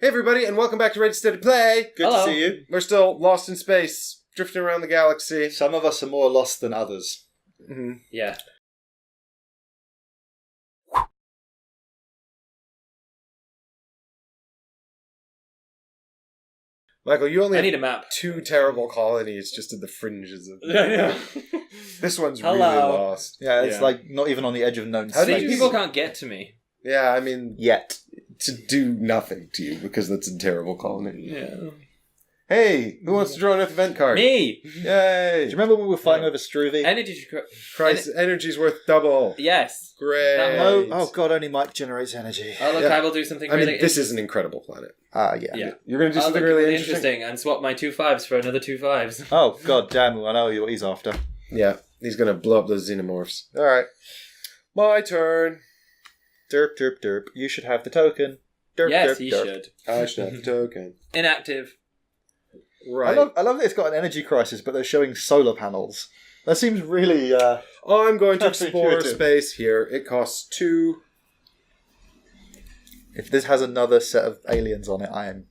Hey everybody, and welcome back to Ready Steady Play. Good Hello. to see you. We're still lost in space, drifting around the galaxy. Some of us are more lost than others. Mm-hmm. Yeah. Michael, you only I have need a map. 2 terrible colonies just at the fringes of This one's really Hello. lost. Yeah, it's Yeah. like not even on the edge of known How do space. you- People can't get to me. Yeah, I mean, Yet. to do nothing to you, because that's a terrible colony. Yeah. Hey, who wants to draw an Earth event card? Me! Yay! Do you remember when we were fighting over Struve? Energy... Christ, energy's worth double. Yes. Great. That No, oh god, only Mike generates energy. Oh, look, Yeah. I will do something I really mean, this is an incredible planet. Yeah. Yeah. You're going to do I'll something look really really interesting? and swap my 2 5s for another 2 5s. Oh god damn, I know what he's after. Yeah, he's going to blow up those xenomorphs. Alright. My turn. Derp, derp, derp. You should have the token. Derp, Yes, derp, he derp. should. I should have the token. Inactive. Right. I love that it's got an energy crisis, but they're showing solar panels. That seems really, I'm going to explore Counterintuitive. space here. It costs 2. if this has another set of aliens on it, I am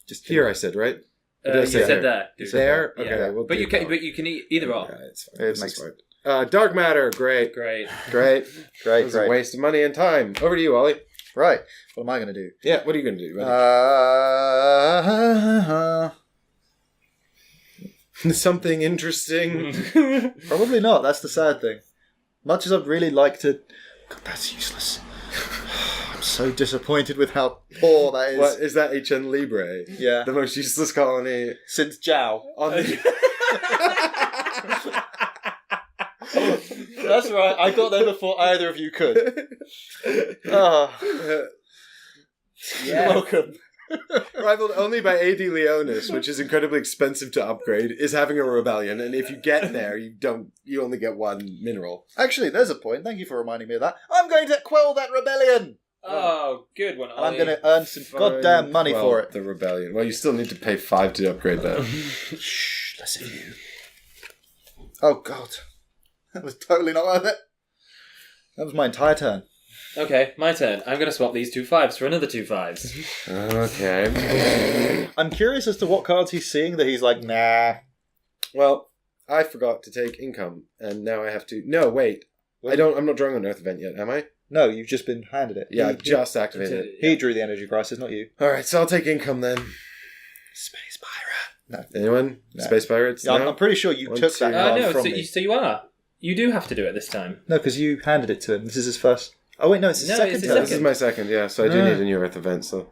just Here, I said, right? Did I You say said there? there. You said There? Yeah. Okay, we'll But do you can that. but you can eat either or. Yeah, it's fine. It This makes is fine. Dark matter. Great. Great. Great. great, It was a great. waste of money and time. Over to you, Ollie. Right, what am I going to do? Yeah, what are you going to do? Something interesting. Probably not. That's the sad thing. Much as I'd really like to... God, that's useless. I'm so disappointed with how poor that is. What is that? HN Libre? Yeah. The most useless colony Since Jiao. on the... That's right. I got there before either of you could. Oh, you're welcome. Rivaled only by AD Leonis, which is incredibly expensive to upgrade, is having a rebellion, and if you get there, you only get 1 mineral. Actually, there's a point. Thank you for reminding me of that. I'm going to quell that rebellion. Oh, good one, And I'm Ollie. going to earn some goddamn money Well, for it. The rebellion. Well, you still need to pay 5 to upgrade that. Shh, less of you. Oh, God. That was totally not worth it. That was my entire turn. Okay, my turn. I'm going to swap these 2 5s for another 2 5s. Okay. I'm curious as to what cards he's seeing that he's like, nah. Well, I forgot to take income, and now I have to... No, wait. I'm not drawing an Earth event yet, am I? No, you've just been handed it. Yeah, I just activated it. He drew the energy crisis, not you. Alright, so I'll take income then. Space Pirate. No. Anyone? No. Space Pirates? Yeah, No? I'm pretty sure you 1, took 2. that card No, from so me. you are. You do have to do it this time. No, because you handed it to him. This is his first. Oh wait, no, it's his No, second it's his turn. Yeah, this is my second, yeah, so I do Ah. need a new Earth event, so...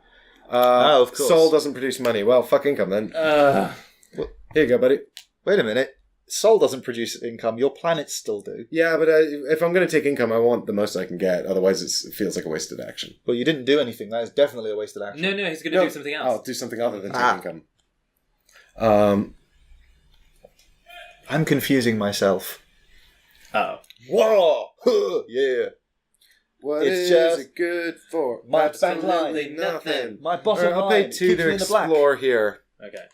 Oh, of course. Soul doesn't produce money. Well, fuck income then. Here you go, buddy. Wait a minute. Soul doesn't produce income. Your planets still do. Yeah, but if I'm going to take income, I want the most I can get. Otherwise, it feels like a wasted action. Well, you didn't do anything. That is definitely a wasted action. No, he's going to No. do something else. I'll do something other than take Ah. income. I'm confusing myself. Oh. Whoa! Huh, yeah. What It's is just it good for? my Absolutely back line. nothing. My bottom Alright, I'll line pay 2 keeps to me in the black. explore here. Okay.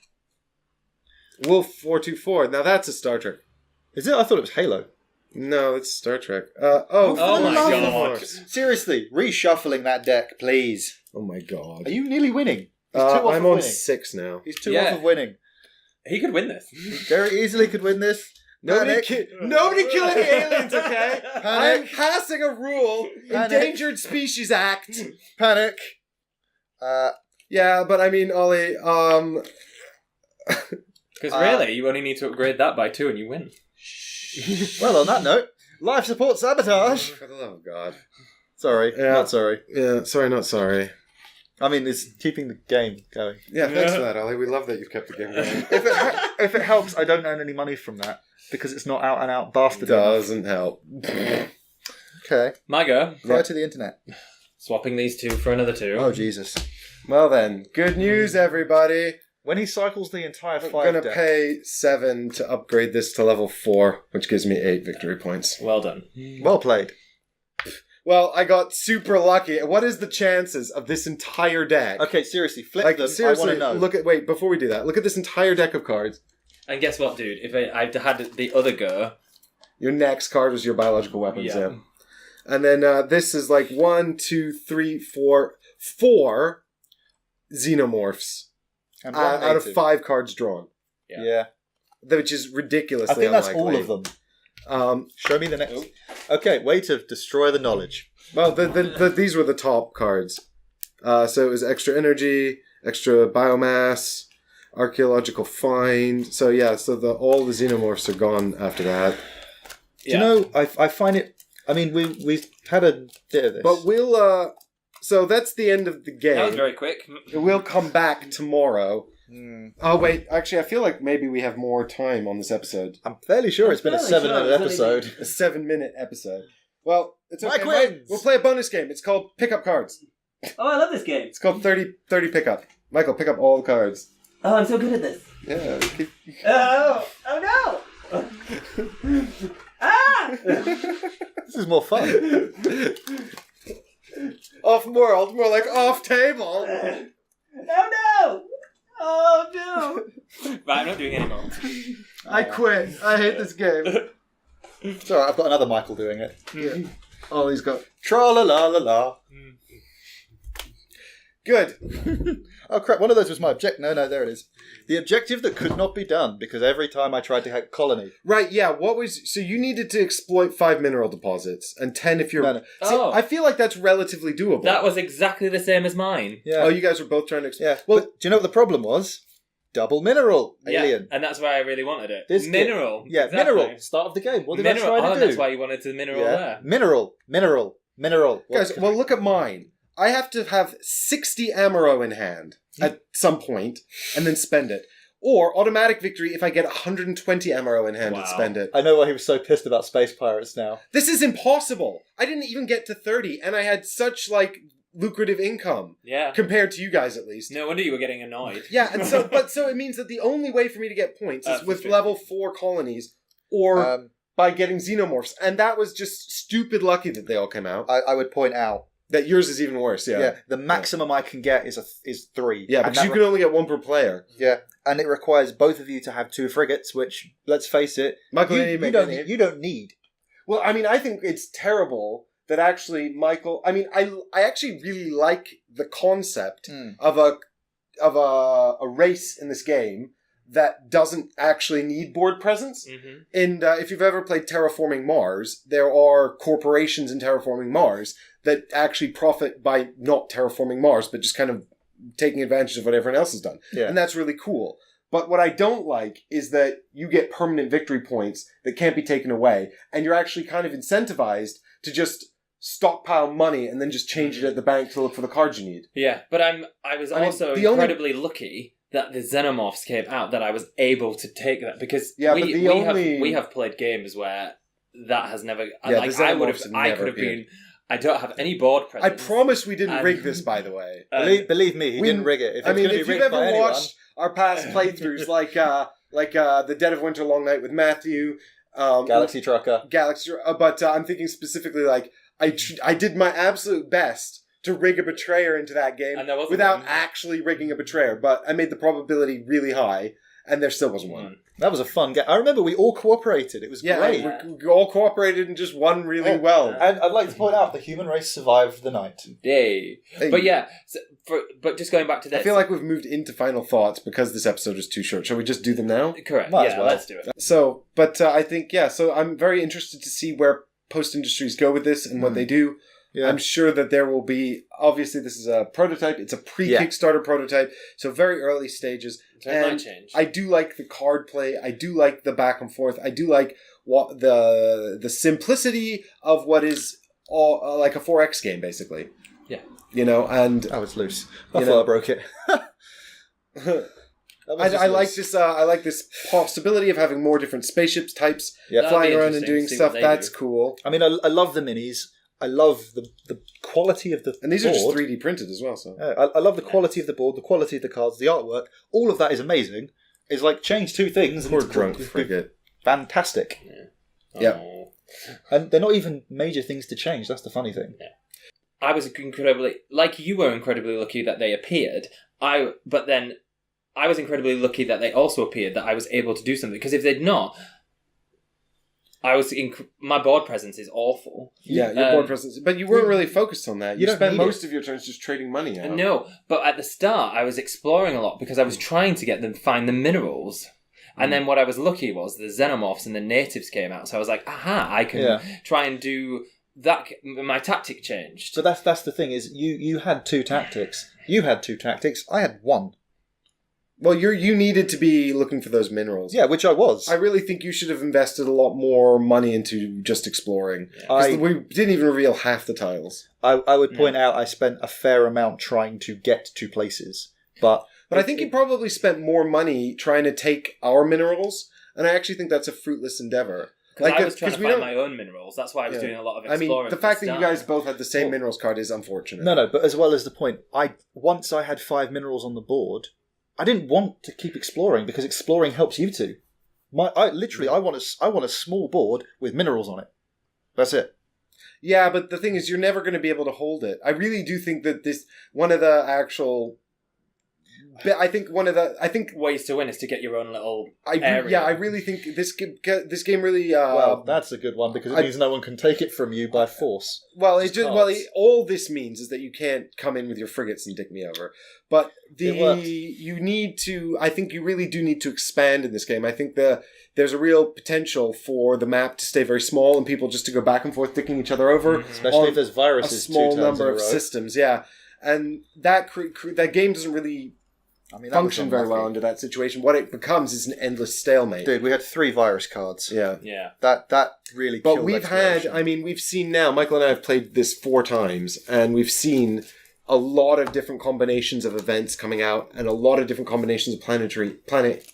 Wolf 424. Now that's a Star Trek. Is it? I thought it was Halo. No, it's Star Trek. Oh my God. Seriously, reshuffling that deck, please. Oh my god. Are you nearly winning? He's 2 off I'm of on winning. 6 now. He's 2 Yeah. off of winning. He could win this. Very easily could win this. Nobody Panic. kill any aliens, okay? I'm Panic. passing a rule. Panic. Endangered Species Act. Panic. Yeah, but I mean, Ollie, Because really, you only need to upgrade that by 2 and you win. Well, on that note, life support sabotage. for the love of God. Sorry, Yeah. not sorry. Yeah, sorry, not sorry. I mean, it's keeping the game going. Yeah, thanks for that, Ollie. We love that you've kept the game going. If it helps, I don't earn any money from that because it's not out and out bastard. Doesn't help. Okay, My go. fire to the internet. Swapping these 2 for another 2. Oh Jesus! Well then, good news, everybody. When he cycles the entire I'm 5 gonna deck, pay 7 to upgrade this to level 4, which gives me 8 victory points. Well done. well played. Well, I got super lucky. What is the chances of this entire deck? Okay, seriously, flip Like, them. seriously, I want to know. wait, before we do that, look at this entire deck of cards. And guess what, dude? If I'd had the other go... Your next card was your biological weapons, Yeah. yeah. And then this is like 1, 2, 3, 4. xenomorphs And one out of native. 5 cards drawn, Yeah. which is ridiculously I think that's unlikely. all of them. Show me the next. Oh. Okay, way to destroy the knowledge. Well, these were the top cards. So it was extra energy, extra biomass, archaeological find. So yeah, all the xenomorphs are gone after that. Do you know, I find it... I mean, we had a bit of this. But we'll... So that's the end of the game. That was very quick. We'll come back tomorrow. Hmm. Oh, wait. Actually, I feel like maybe we have more time on this episode. I'm fairly sure it's been a I'm fairly 7-minute sure it's only- episode. A 7-minute episode. Well, it's okay. Mike wins! We'll play a bonus game. It's called Pickup Cards. Oh, I love this game. It's called 30 Pickup. Michael, pick up all the cards. Oh, I'm so good at this. Yeah. Oh no! Ah! This is more fun. Off world, more like off table. Oh no! Oh no! Right, I'm not doing it anymore. I quit. I hate this game. It's alright, I've got another Michael doing it. Yeah. Oh, he's got... Tra-la-la-la-la. Good. Oh crap, one of those was my objective. No, there it is. The objective that could not be done because every time I tried to hack colony. Right, yeah. What was... So you needed to exploit 5 mineral deposits and 10 if you're... No. See, Oh. I feel like that's relatively doable. That was exactly the same as mine. Yeah. Oh, you guys were both trying to... Yeah. Well, Well, do you know what the problem was? Double mineral. Alien. Yeah, and that's why I really wanted it. This mineral. Yeah, exactly. mineral. Start of the game. What did Mineral. I try to do? That's why you wanted the mineral Yeah. there. Mineral. guys, well, look at mine. I have to have 60 ammo in hand at some point and then spend it. Or automatic victory if I get 120 ammo in hand and Wow. spend it. I know why he was so pissed about space pirates now. This is impossible. I didn't even get to 30 and I had such, lucrative income. Yeah. Compared to you guys, at least. No wonder you were getting annoyed. Yeah, and so it means that the only way for me to get points is with 50. level 4 colonies or by getting xenomorphs. And that was just stupid lucky that they all came out. I would point out. That yours is even worse, yeah. The maximum I can get is 3. Yeah, And but you can only get 1 per player. Yeah, and it requires both of you to have 2 frigates, which, let's face it, Michael, you don't need. Well, I mean, I think it's terrible that actually Michael... I mean, I actually really like the concept of a race in this game that doesn't actually need board presence. Mm-hmm. And if you've ever played Terraforming Mars, there are corporations in Terraforming Mars that actually profit by not terraforming Mars, but just kind of taking advantage of what everyone else has done. Yeah. And that's really cool. But what I don't like is that you get permanent victory points that can't be taken away, and you're actually kind of incentivized to just stockpile money and then just change it at the bank to look for the cards you need. Yeah, but I was I mean, also the only- incredibly lucky that the Xenomorphs came out, that I was able to take that, because Yeah, but the only- we have played games where that has never... Yeah, like, the I would Xenomorphs have have... I never could have appeared. been... I don't have any board I presence. promise we didn't And- rig this, by the way. Believe me, he we- didn't rig it. If I it's mean, gonna be if you've rigged by ever anyone, watched our past playthroughs, like The Dead of Winter Long Night with Matthew, Galaxy Trucker. Galaxy, but I'm thinking specifically I did my absolute best to rig a betrayer into that game And there wasn't without one. actually rigging a betrayer, but I made the probability really high, and there still wasn't one. That was a fun game. I remember we all cooperated. It was Yeah, great. we all cooperated and just won really well. And I'd like to point out the human race survived the night. Yay. Hey. But yeah, but just going back to I this... feel like we've moved into final thoughts because this episode is too short. Shall we just do them now? Correct. Might as Yeah, well. let's do it. So, but I think, so I'm very interested to see where Post Industries go with this and what they do. Yeah. I'm sure that there will be, obviously this is a prototype, it's a pre-Kickstarter prototype, so very early stages. So it might And change. I do like the card play, I do like the back and forth, I do like what the simplicity of what is all, like a 4X game, basically. Yeah. You know, and Oh, it's loose. I You thought know. I broke it. That was just I like loose. this. I like this possibility of having more different spaceships types, Yeah. That'd flying be around and interesting doing to see stuff. what they That's do. cool. I mean, I love the minis. I love the quality of the And these board. are just 3D printed as well. So I love the quality of the board, the quality of the cards, the artwork. All of that is amazing. It's like change 2 things. poor and it's drunk frigate. fantastic. Yeah. Oh. And they're not even major things to change. That's the funny thing. I was incredibly... Like you were incredibly lucky that they appeared. But then I was incredibly lucky that they also appeared, that I was able to do something. Because if they'd not... my board presence is awful. Yeah, your board presence. But you weren't really focused on that. You don't spent need most of your turns just trading money out. No, but at the start, I was exploring a lot because I was trying to find the minerals. And then what I was lucky was the xenomorphs and the natives came out. So I was like, aha, I can try and do that. My tactic changed. So that's the thing is you had 2 tactics. You had 2 tactics. I had 1. Well, you needed to be looking for those minerals. Yeah, which I was. I really think you should have invested a lot more money into just exploring. We didn't even reveal half the tiles. I would point out I spent a fair amount trying to get to places. But I think you probably spent more money trying to take our minerals, and I actually think that's a fruitless endeavor. Because I was trying to find my own minerals. That's why I was doing a lot of exploring. I mean, the fact that you guys both had the same minerals card is unfortunate. No, but as well as the point, once I had 5 minerals on the board, I didn't want to keep exploring because exploring helps you two. I want a small board with minerals on it. That's it. Yeah, but the thing is, you're never going to be able to hold it. I really do think that one of the ways to win is to get your own little area. Yeah, I really think this game really. Well, that's a good one because it means no one can take it from you by force. Well, all this means is that you can't come in with your frigates and dick me over. But you need to. I think you really do need to expand in this game. I think there's a real potential for the map to stay very small and people just to go back and forth dicking each other over, especially if there's viruses. A small number of systems, yeah, and that game doesn't really. Function very well under that situation. What it becomes is an endless stalemate. Dude, we had 3 virus cards. Yeah. That really. But we've seen now. Michael and I have played this 4 times, and we've seen a lot of different combinations of events coming out, and a lot of different combinations of planet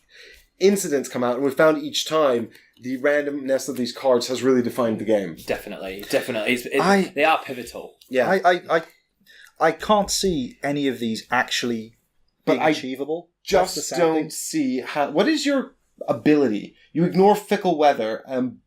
incidents come out, and we've found each time the randomness of these cards has really defined the game. Definitely. They are pivotal. Yeah. I can't see any of these actually. But achievable. Just don't see how. What is your ability? You ignore fickle weather, and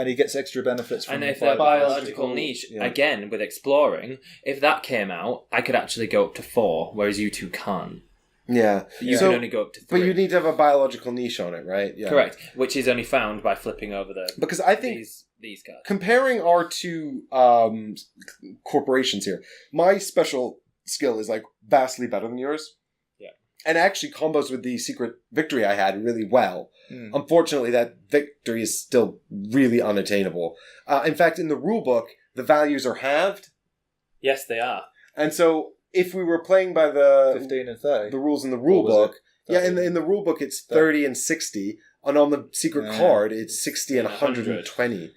he gets extra benefits from. And if their biological niche again with exploring, if that came out, I could actually go up to 4, whereas you two can't. Yeah, you can only go up to 3. But you need to have a biological niche on it, right? Yeah, correct. Which is only found by flipping over because I think these cards. Comparing our 2 corporations here, my special skill is vastly better than yours. And actually combos with the secret victory I had really well. Unfortunately, that victory is still really unattainable. In fact, in the rulebook, the values are halved. Yes, they are. And so, if we were playing by the 15 and 30, the rules in the rulebook, in the rulebook it's 30 and 60, and on the secret card it's 60 and 120.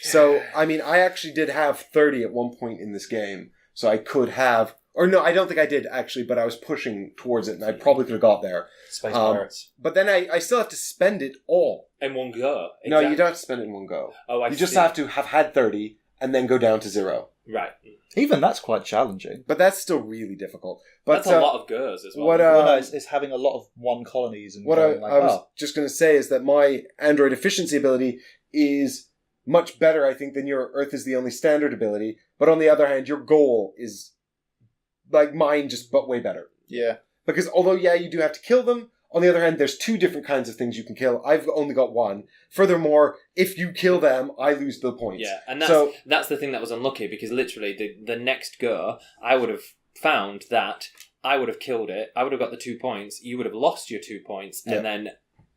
So, I mean, I actually did have 30 at one point in this game, so I could have. Or no, I don't think I did, actually, but I was pushing towards it, and I probably could have got there. Space Pirates. But then I still have to spend it all. In one go? Exactly. No, you don't have to spend it in one go. Oh, You just have to have had 30, and then go down to 0. Right. Even that's quite challenging. But that's still really difficult. But that's a lot of goes as well. It's having a lot of 1 colonies. And what I was just going to say is that my android efficiency ability is much better, I think, than your Earth is the only standard ability. But on the other hand, your goal is... mine, but way better. Yeah. Because although, you do have to kill them, on the other hand, there's 2 different kinds of things you can kill. I've only got 1. Furthermore, if you kill them, I lose the points. Yeah, and that's the thing that was unlucky, because literally the next go, I would have found that I would have killed it, I would have got the 2 points, you would have lost your 2 points, and then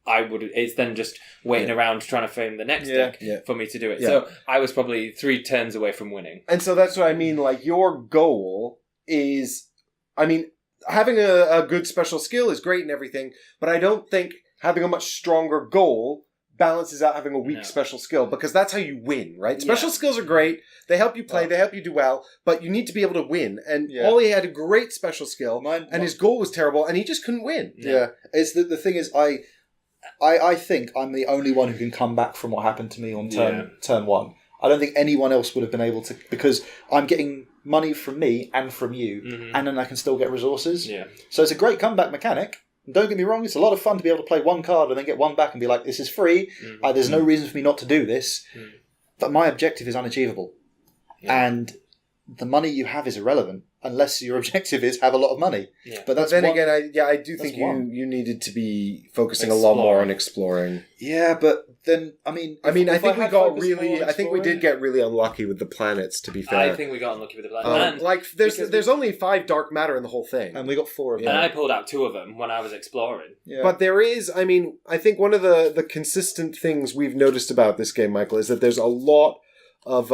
it's then just waiting around trying to frame the next deck for me to do it. Yeah. So I was probably 3 turns away from winning. And so that's what I mean, your goal is, having a good special skill is great and everything, but I don't think having a much stronger goal balances out having a weak special skill, because that's how you win, right? Special skills are great. They help you play. They help you do well, but you need to be able to win. And Ollie had a great special skill, and his goal was terrible, and he just couldn't win. Yeah. It's the thing is, I think I'm the only one who can come back from what happened to me on turn 1. I don't think anyone else would have been able to, because I'm getting money from me and from you, and then I can still get resources. Yeah. So it's a great comeback mechanic. Don't get me wrong, it's a lot of fun to be able to play 1 card and then get 1 back and be like, this is free, there's no reason for me not to do this, but my objective is unachievable. Yeah. And the money you have is irrelevant, unless your objective is have a lot of money. Yeah. But again, I do think you needed to be focusing a lot more on exploring. Yeah, but then I mean, I think we had got focused more really. on I think we did get really unlucky with the planets. To be fair, I think we got unlucky with the plan. like there's only 5 dark matter in the whole thing, and we got 4 of them. And I pulled out 2 of them when I was exploring. Yeah. But there is, I mean, I think one of the consistent things we've noticed about this game, Michael, is that there's a lot of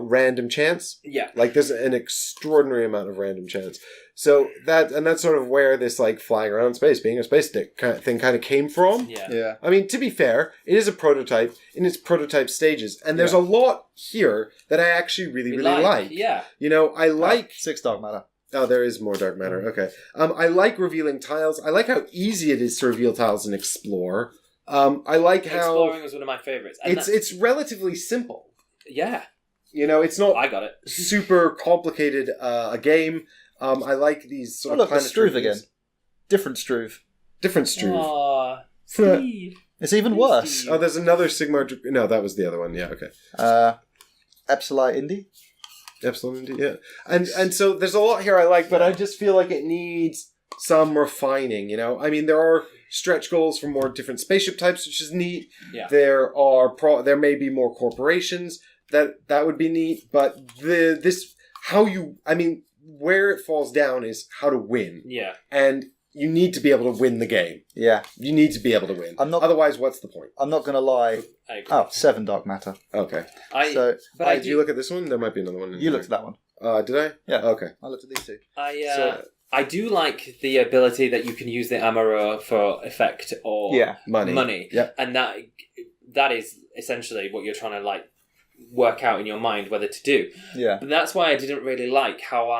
random chance. Yeah. Like there's an extraordinary amount of random chance. So that's sort of where this like flying around space, being a space stick kind of thing kind of came from. Yeah. yeah. I mean, to be fair, it is a prototype in its prototype stages, and there's a lot here that I actually really like. Yeah. You know, I like 6 dark matter. Oh, there is more dark matter. Okay. I like revealing tiles. I like how easy it is to reveal tiles and explore. I like how Exploring was one of my favorites. And it's relatively simple. yeah. You know, it's not I got it. super complicated a game. I like these sort of Look, the planetary Struve again. Different Struve. Different Struve. Aw, Steve. It's even worse. Oh, there's another Sigmar. No, that was the other one. Yeah, okay. Epsilon Indy. Epsilon Indy, yeah. And so there's a lot here I like, but I just feel like it needs some refining, you know? I mean, there are stretch goals for more different spaceship types, which is neat. Yeah. There may be more corporations that would be neat, but where it falls down is how to win. Yeah. And you need to be able to win the game. Yeah. You need to be able to win. Otherwise, what's the point? I'm not going to lie. I agree. Oh, 7 dark matter. Okay. But Did you look at this one? There might be another one. You looked at that one. Did I? Yeah. Okay. I looked at these 2. I do like the ability that you can use the Amaro for effect or money. Yeah. And that is essentially what you're trying to like work out in your mind whether to do. Yeah. But that's why I didn't really like how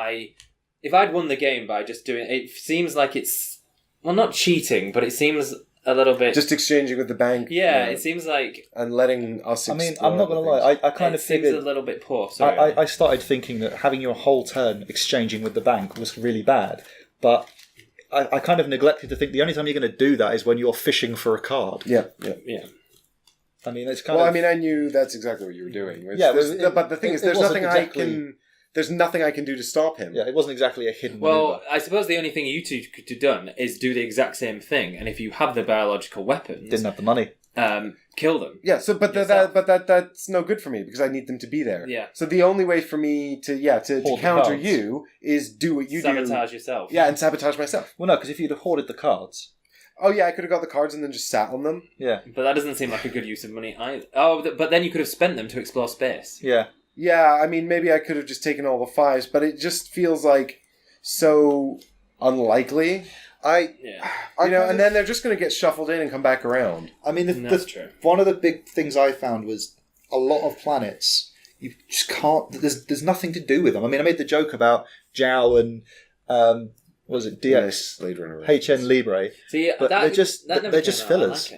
if I'd won the game by just doing it seems like it's not cheating, but it seems a little bit just exchanging with the bank. Yeah, it seems like and letting us. I mean, I'm not going to lie. I kind of figured seems a little bit poor. Sorry. I started thinking that having your whole turn exchanging with the bank was really bad, but I kind of neglected to think the only time you're going to do that is when you're fishing for a card. Yeah. I mean, it's kind of. I mean, I knew that's exactly what you were doing. But the thing is, there's nothing I can do to stop him. Yeah, it wasn't exactly a hidden. Well, maneuver. I suppose the only thing you two could have done is do the exact same thing, and if you have the biological weapons, didn't have the money, kill them. Yeah. So, but that's no good for me because I need them to be there. Yeah. So the only way for me to counter you is do what you sabotage yourself. Yeah, and sabotage myself. Well, no, because if you'd have hoarded the cards. Oh yeah, I could have got the cards and then just sat on them. Yeah. But that doesn't seem like a good use of money either. Oh, but then you could have spent them to explore space. Yeah. Yeah, I mean, maybe I could have just taken all the 5s, but it just feels like so unlikely. And then they're just going to get shuffled in and come back around. I mean, that's true. One of the big things I found was a lot of planets, you just can't, there's nothing to do with them. I mean, I made the joke about Zhao and, what was it, DX, HN Libre. See, but they're just fillers.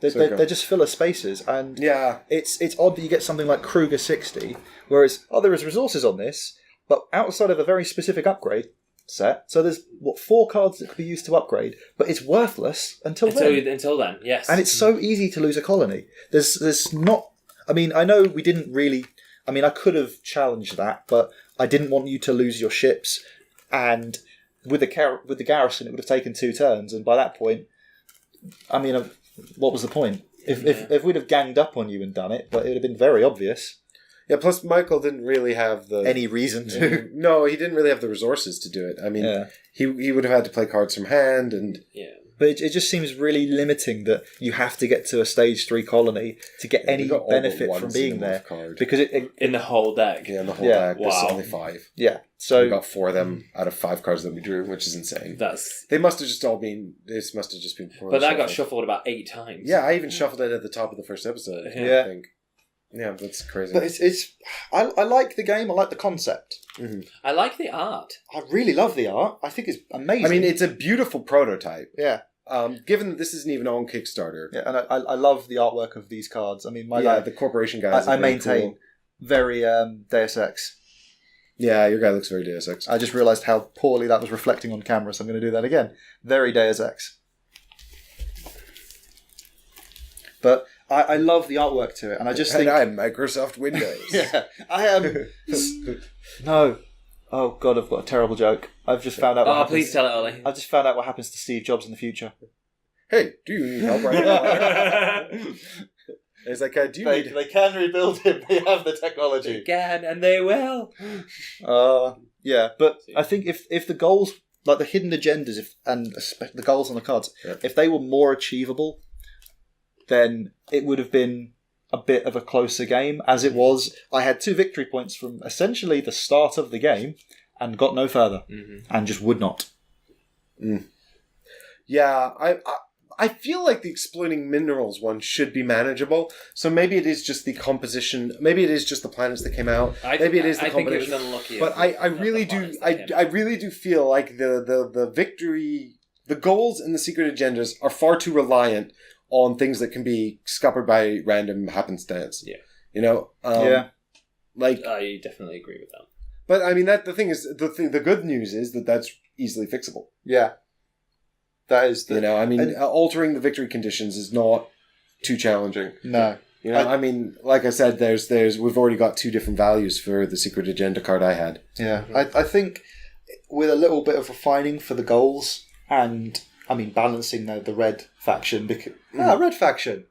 I like they're just filler spaces, and it's odd that you get something like Kruger 60, where it's, there is resources on this, but outside of a very specific upgrade set, so there's 4 cards that could be used to upgrade, but it's worthless until then, yes. And it's so easy to lose a colony. There's not. I mean, I know we didn't really. I mean, I could have challenged that, but I didn't want you to lose your ships, and with the garrison, it would have taken 2 turns, and by that point, I mean, what was the point? If we'd have ganged up on you and done it, but it would have been very obvious. Yeah, plus Michael didn't really have any reason to. No, he didn't really have the resources to do it. I mean, he would have had to play cards from hand and... Yeah. But it just seems really limiting that you have to get to a stage 3 colony to get any benefit from being there. Because in the whole deck. Yeah, in the whole deck. Wow. There's only 5. Yeah. So we got 4 of them out of 5 cards that we drew, which is insane. They must have just all been... This must have just been... But that got shuffled about 8 times. Yeah, I even shuffled it at the top of the first episode. I think. Yeah, that's crazy. But it's I like the game. I like the concept. Mm-hmm. I like the art. I really love the art. I think it's amazing. I mean, it's a beautiful prototype. Yeah. Given that this isn't even on Kickstarter. Yeah, and I love the artwork of these cards. I mean, the corporation guys. I maintain very Deus Ex. Yeah, your guy looks very Deus Ex. I just realised how poorly that was reflecting on camera, so I'm going to do that again. Very Deus Ex. But I love the artwork to it, and I just think... I'm Microsoft Windows. Yeah, I am... No. Oh, God, I've got a terrible joke. I've just found out what happens... please tell it, Ollie. I've just found out what happens to Steve Jobs in the future. Hey, do you need help right now? It's like, do you They, need... they can rebuild him. They have the technology. They can, and they will. Yeah, but I think if the goals, like the hidden agendas, and the goals on the cards, if they were more achievable, then it would have been a bit of a closer game. As it was, I had 2 victory points from essentially the start of the game and got no further, and just would not. Yeah, I feel like the exploiting minerals one should be manageable. So maybe it is just the composition. Maybe it is just the planets that came out. Maybe it is the I think it was combination. unlucky. But I really do. I really do feel like the victory, the goals and the secret agendas are far too reliant on things that can be scuppered by random happenstance. Yeah. You know. Like I definitely agree with that. But I mean, the thing is, the good news is that that's easily fixable. Yeah. That is the... You know, I mean, altering the victory conditions is not too challenging. No. You know, I mean, like I said, we've already got 2 different values for the secret agenda card I had. Yeah. I think with a little bit of refining for the goals and, I mean, balancing the red faction, because... red faction!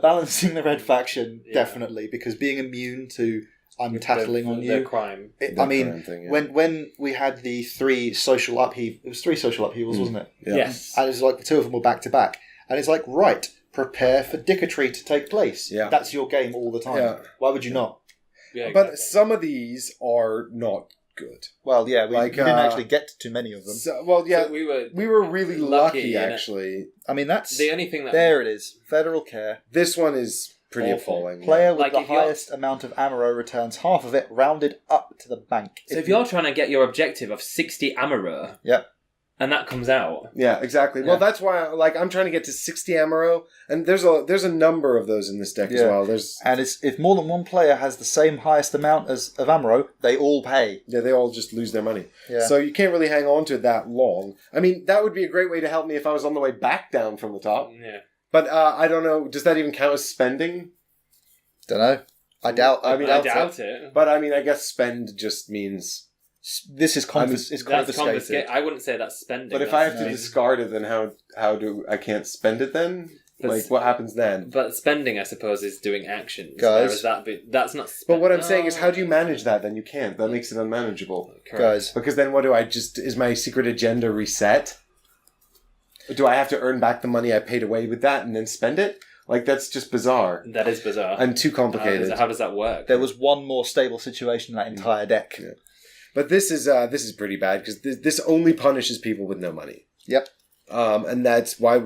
Balancing the red faction, definitely, because being immune to I'm tattling on you. The crime. When we had the 3 social upheavals, it was 3 social upheavals, wasn't it? Yeah. Yes. And it was like the 2 of them were back to back. And it's like, right, prepare for dicketry to take place. Yeah. That's your game all the time. Yeah. Why would you not? Yeah, But some of these are not good. Well, yeah, we didn't actually get to too many of them. So we were really lucky innit? actually. I mean, that's... The only thing that... There it is. Federal Care. This one is pretty Awful. appalling. Player with Like, the if you're- highest amount of ammo returns half of it, rounded up to the bank. So if you're trying to get your objective of 60 Amaro, Yep. and that comes out... Yeah, exactly. Yeah. Well, that's why I'm trying to get to 60 Amaro, and there's a number of those in this deck as Yeah. well. There's And if more than one player has the same highest amount of ammo, they all pay. they all just lose their money. Yeah. So you can't really hang on to it that long. I mean, that would be a great way to help me if I was on the way back down from the top. Yeah. But I don't know. Does that even count as spending? Don't know. I doubt. I mean, I doubt it. But I mean, I guess spend just means. This is I mean, it's That's confiscated. I wouldn't say that's spending. But if I have to nice. discard it, then how do I can't spend it then? But Like what happens then? But spending, I suppose, is doing actions. Guys. Whereas that's not... But what I'm saying is, how do you manage that? Then you can't. That makes it unmanageable. Correct. Guys, Because then what do I just... Is my secret agenda reset? Do I have to earn back the money I paid away with that and then spend it? Like, that's just bizarre. That is bizarre. And too complicated. How does that work? there was one more stable situation in that entire deck. Yeah. But this is pretty bad, because this only punishes people with no money. Yep. And that's why,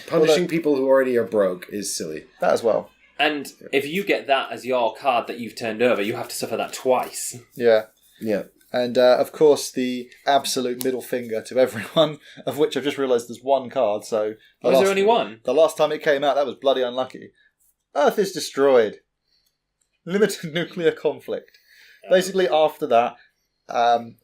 punishing people who already are broke is silly. That as well. And if you get that as your card that you've turned over, you have to suffer that twice. Yeah. Yeah. And, of course, the absolute middle finger to everyone, of which I've just realised there's one card, so... Was there only one? The last time it came out, that was bloody unlucky. Earth is destroyed. Limited nuclear conflict. Basically, after that,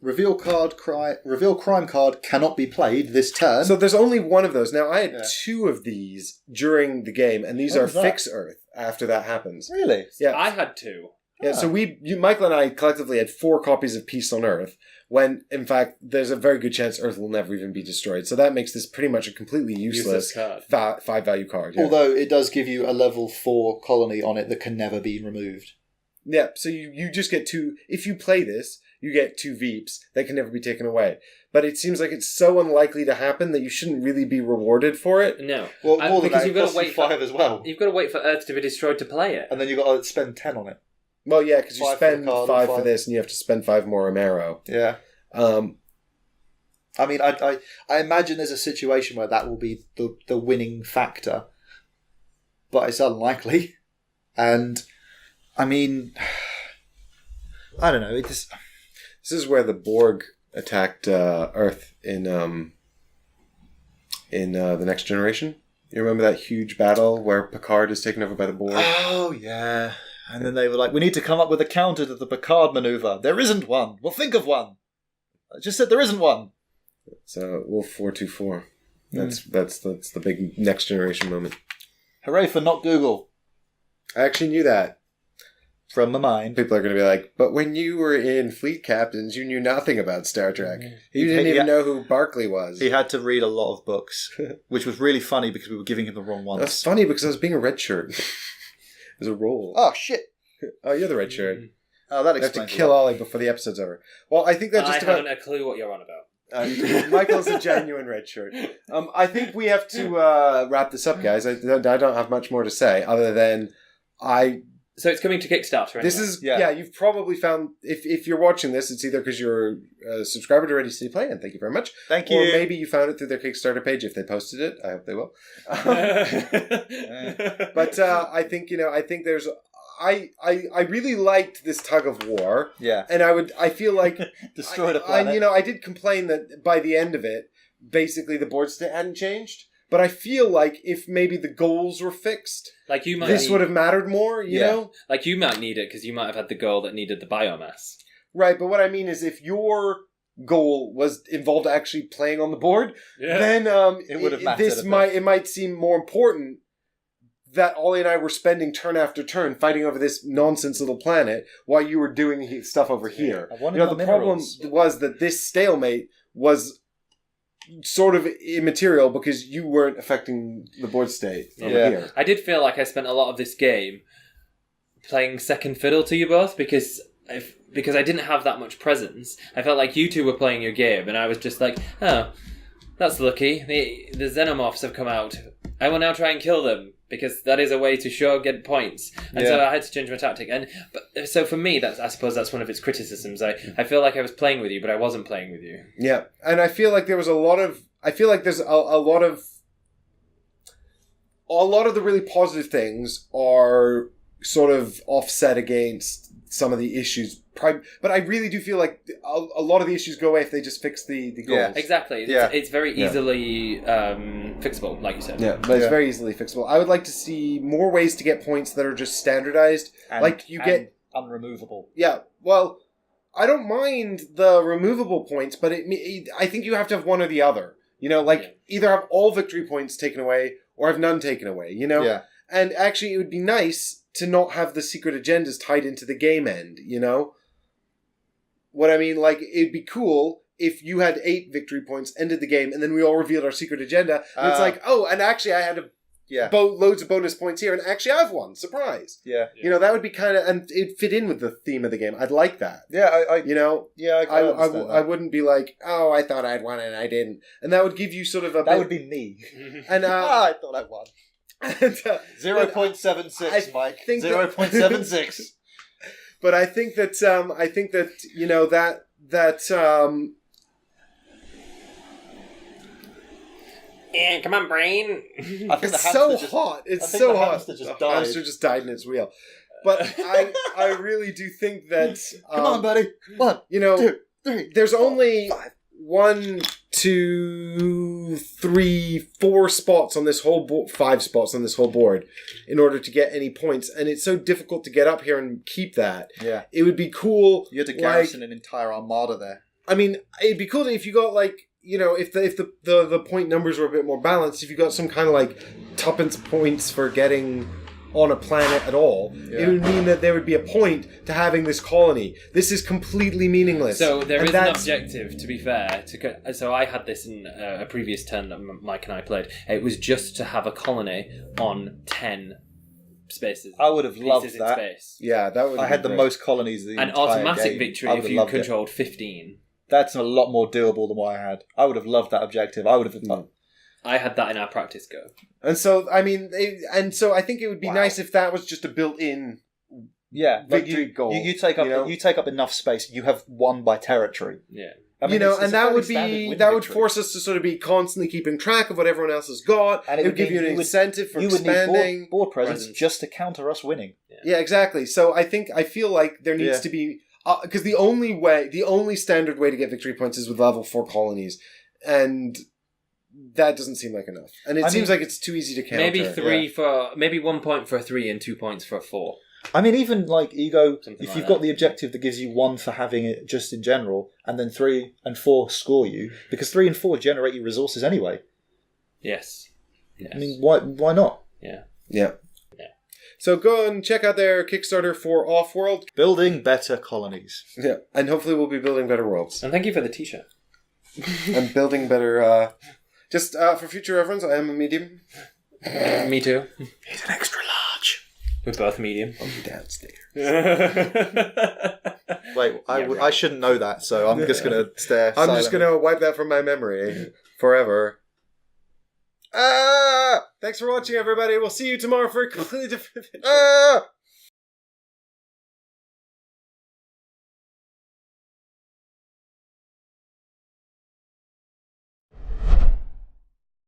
reveal crime card cannot be played this turn. So there's only one of those. Now, I had Yeah. 2 of these during the game, and these What are was that? fix Earth after that happens. Really? Yeah. I had 2. Yeah, so Michael and I collectively had 4 copies of Peace on Earth, when, in fact, there's a very good chance Earth will never even be destroyed. So that makes this pretty much a completely useless card. 5-value card. Yeah. Although it does give you a level 4 colony on it that can never be removed. Yeah, so you just get 2... If you play this, you get 2 Veeps that can never be taken away. But it seems like it's so unlikely to happen that you shouldn't really be rewarded for it. No. Well, more than because that, you've it got costs to you wait 5 as well. You've got to wait for Earth to be destroyed to play it. And then you've got to spend 10 on it. Well, yeah, because you 5 for the spend card 5 and for 5. this, and you have to spend 5 more Amaro. Yeah. I mean, I imagine there's a situation where that will be the winning factor, but it's unlikely. And I mean, I don't know. It just This is where the Borg attacked Earth in the Next Generation. You remember that huge battle where Picard is taken over by the Borg? oh yeah. And then they were like, "We need to come up with a counter to the Picard maneuver." There isn't one. We'll think of one. I just said there isn't one. So Wolf 424. That's the big Next Generation moment. Hooray for not Google. I actually knew that. From my mind. People are going to be like, but when you were in Fleet Captains, you knew nothing about Star Trek. You didn't even know who Barclay was. He had to read a lot of books, which was really funny because we were giving him the wrong ones. That's funny because I was being a red shirt. There's a rule. Oh, shit. Oh, you're the red shirt. Oh, that I have to explains kill Ollie before the episode's over. Well, I think that I just about... haven't a clue what you're on about. Michael's a genuine red shirt. I think we have to wrap this up, guys. I don't have much more to say other than So it's coming to Kickstarter. Anyway. This is you've probably found if you're watching this, it's either because you're a subscriber to Ready City Play, and thank you very much. Thank you. Or maybe you found it through their Kickstarter page if they posted it. I hope they will. But I think there's. I really liked this tug of war. Yeah. And I feel like destroyed a planet. I did complain that by the end of it, basically the board state hadn't changed. But I feel like if maybe the goals were fixed, like you might this would have mattered more, you know? Like you might need it because you might have had the goal that needed the biomass. Right, but what I mean is if your goal was involved actually playing on the board, then it would have mattered. It might seem more important that Ollie and I were spending turn after turn fighting over this nonsense little planet while you were doing stuff over here. The problem was that this stalemate was sort of immaterial because you weren't affecting the board state over here. I did feel like I spent a lot of this game playing second fiddle to you both because I didn't have that much presence. I felt like you two were playing your game and I was just like, oh, that's lucky. The xenomorphs have come out. I will now try and kill them because that is a way to get points. And so I had to change my tactic. So for me, I suppose that's one of its criticisms. I feel like I was playing with you, but I wasn't playing with you. Yeah, and I feel like there's a lot of the really positive things are sort of offset against some of the issues. But I really do feel like a lot of the issues go away if they just fix the goals. Yeah, exactly. It's very easily fixable, like you said. Yeah, but it's very easily fixable. I would like to see more ways to get points that are just standardized. Get unremovable. Yeah, well, I don't mind the removable points, but I think you have to have one or the other. Either have all victory points taken away or have none taken away, Yeah. And actually, it would be nice to not have the secret agendas tied into the game end, What I mean, it'd be cool if you had 8 victory points, ended the game, and then we all revealed our secret agenda, and it's like, oh, and actually I had loads of bonus points here, and actually I've won, surprise. Yeah. That would be kind of, and it'd fit in with the theme of the game. I'd like that. Yeah, I wouldn't be like, oh, I thought I'd won and I didn't. And that would give you sort of a... That would be me. And I thought I won. 0.76, Mike. 0.76. But I think that Yeah, come on, brain. I think it's so hot. It's so hot. The hamster just died in its wheel. But I really do think that... come on, buddy. 1, 2, 3. There's only 1, 2, 3, 4 spots on this whole 5 spots on this whole board in order to get any points, and it's so difficult to get up here and keep that. Yeah, it would be cool. You had to garrison an entire armada there. I mean, it'd be cool if you got if the point numbers were a bit more balanced. If you got some kind of tuppence points for getting on a planet at all, it would mean that there would be a point to having this colony. This is completely meaningless. So there is an objective, to be fair. So I had this in a previous turn that Mike and I played. It was just to have a colony on 10 spaces. I would have loved that. Space. Yeah, that would. I had the most colonies of the an entire automatic game. victory if you controlled 15. That's a lot more doable than what I had. I would have loved that objective. I would have done. I had that in our practice go. And so, I mean, I think it would be nice if that was just a built-in victory goal. You take up enough space. You have won by territory. Yeah. I mean, and that would force us to sort of be constantly keeping track of what everyone else has got. And it would give you an incentive for expanding. You would need board presence just to counter us winning. Yeah, exactly. So I feel like there needs to be, because the only standard way to get victory points is with level 4 colonies, and that doesn't seem like enough. And it seems like it's too easy to counter. Maybe 1 point for a 3 and 2 points for a 4. I mean, even if you've got the objective that gives you 1 for having it just in general, and then 3 and 4 score you, because 3 and 4 generate you resources anyway. Yes. I mean, why not? Yeah. Yeah. So go and check out their Kickstarter for Offworld. Building better colonies. Yeah, and hopefully we'll be building better worlds. And thank you for the t-shirt. And building better... Just for future reference, I am a medium. Me too. He's an extra large. We're both medium. I'm downstairs. Wait, I shouldn't know that, so I'm just going to stare. I'm just going to wipe that from my memory forever. Thanks for watching, everybody. We'll see you tomorrow for a completely different adventure.